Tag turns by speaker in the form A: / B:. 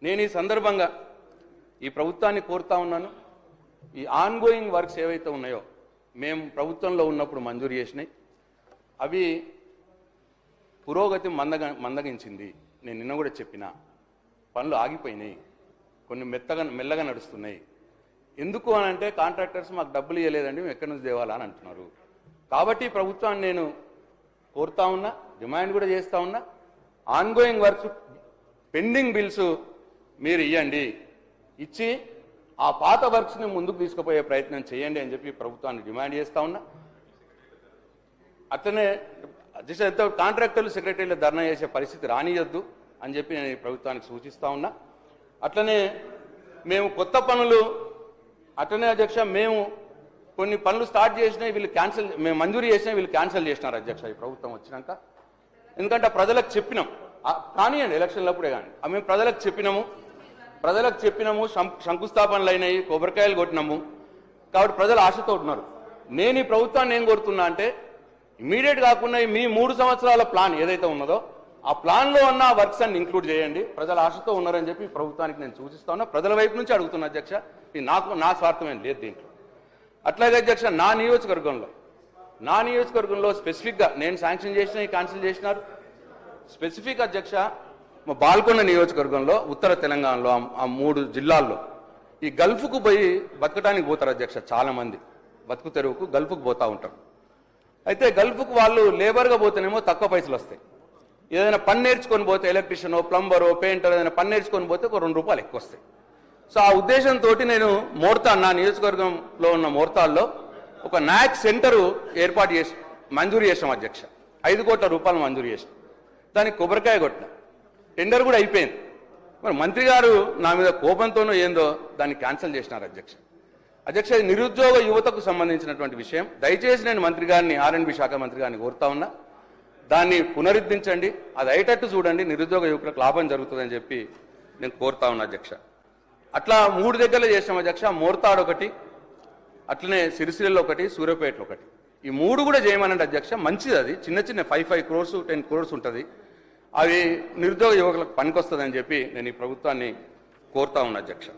A: నేను ఈ సందర్భంగా ఈ ప్రభుత్వాన్ని కోరుతా ఉన్నాను, ఈ ఆన్గోయింగ్ వర్క్స్ ఏవైతే ఉన్నాయో మేము ప్రభుత్వంలో ఉన్నప్పుడు మంజూరు చేసినాయి, అవి పురోగతి మందగించింది. నేను నిన్న కూడా చెప్పిన పనులు ఆగిపోయినాయి, కొన్ని మెల్లగా నడుస్తున్నాయి. ఎందుకు అని అంటే కాంట్రాక్టర్స్ మాకు డబ్బులు ఇవ్వలేదండి, మేము ఎక్కడి నుంచి తేవాలా అని అంటున్నారు. కాబట్టి ప్రభుత్వాన్ని నేను కోరుతా ఉన్నా, డిమాండ్ కూడా చేస్తూ ఉన్నా, ఆన్గోయింగ్ వర్క్స్ పెండింగ్ బిల్స్ మీరు ఇవ్వండి, ఇచ్చి ఆ పాత వర్క్స్ని ముందుకు తీసుకుపోయే ప్రయత్నం చేయండి అని చెప్పి ప్రభుత్వాన్ని డిమాండ్ చేస్తూ ఉన్నా. అట్లనే కాంట్రాక్టర్లు సెక్రటరీలు ధర్నా చేసే పరిస్థితి రానియొద్దు అని చెప్పి నేను ఈ ప్రభుత్వానికి సూచిస్తూ ఉన్నా. అట్లనే మేము కొత్త పనులు అట్లనే అధ్యక్ష మేము కొన్ని పనులు స్టార్ట్ చేసినాయి, వీళ్ళు క్యాన్సిల్, మేము మంజూరు చేసినాయి, వీళ్ళు క్యాన్సిల్ చేసినారు అధ్యక్ష ఈ ప్రభుత్వం వచ్చినాక. ఎందుకంటే ప్రజలకు చెప్పినాం, కానివ్వండి ఎలక్షన్లప్పుడే కానీ మేము ప్రజలకు చెప్పినాము, శంకుస్థాపనలు అయినాయి, కొబ్బరికాయలు కొట్టినాము. కాబట్టి ప్రజలు ఆశతో ఉన్నారు. నేను ఈ ప్రభుత్వాన్ని ఏం కోరుతున్నా అంటే ఇమీడియట్ కాకుండా మీ 3 సంవత్సరాల ప్లాన్ ఏదైతే ఉన్నదో ఆ ప్లాన్లో ఉన్న వర్క్స్ అన్ని ఇంక్లూడ్ చేయండి. ప్రజలు ఆశతో ఉన్నారని చెప్పి ప్రభుత్వానికి నేను సూచిస్తా ఉన్నా, ప్రజల వైపు నుంచి అడుగుతున్నా అధ్యక్ష. నా స్వార్థమేం లేదు దీంట్లో. అట్లాగే అధ్యక్ష నా నియోజకవర్గంలో స్పెసిఫిక్గా నేను శాంక్షన్ చేసిన క్యాన్సిల్ చేసినారు. స్పెసిఫిక్ అధ్యక్ష మా బాల్కొండ నియోజకవర్గంలో ఉత్తర తెలంగాణలో ఆ 3 జిల్లాల్లో ఈ గల్ఫ్కు పోయి బతకడానికి పోతారు అధ్యక్ష. చాలా మంది బతుకు తెరువుకు గల్ఫ్కు పోతూ ఉంటారు. అయితే గల్ఫ్కు వాళ్ళు లేబర్గా పోతేనేమో తక్కువ పైసలు వస్తాయి. ఏదైనా పని నేర్చుకొని పోతే ఎలక్ట్రీషియనో ప్లంబరో పెయింటర్ ఏదైనా పని నేర్చుకొని పోతే ఒక 2 రూపాయలు ఎక్కువ వస్తాయి. సో ఆ ఉద్దేశంతో నేను నా నియోజకవర్గంలో ఉన్న మోర్తాల్లో ఒక నాక్ సెంటరు మంజూరు చేసాం అధ్యక్ష. 5 కోట్ల రూపాయలు మంజూరు చేసాం. దానికి కొబ్బరికాయ కొట్టిన, టెండర్ కూడా అయిపోయింది. మరి మంత్రి గారు నా మీద కోపంతోనో ఏందో దాన్ని క్యాన్సిల్ చేసినారు అధ్యక్ష. ఇది నిరుద్యోగ యువతకు సంబంధించినటువంటి విషయం. దయచేసి నేను మంత్రి గారిని, R&B శాఖ మంత్రి గారిని కోరుతా ఉన్నా, దాన్ని పునరుద్ధరించండి, అది అయ్యేటట్టు చూడండి, నిరుద్యోగ యువకులకు లాభం జరుగుతుందని చెప్పి నేను కోరుతా ఉన్నా అధ్యక్ష. అట్లా 3 దగ్గరలో చేసాం అధ్యక్ష. మోర్తాడ్ ఒకటి, అట్లనే సిరిసిల్లలో ఒకటి, సూర్యాపేటలో ఒకటి. ఈ 3 కూడా చేయమనండి అధ్యక్ష. మంచిది, అది చిన్న 5 crores 10 crores ఉంటుంది. అవి నిరుద్యోగ యువకులకు పనికొస్తుందని చెప్పి నేను ఈ ప్రభుత్వాన్ని కోరుతా ఉన్నా అధ్యక్ష.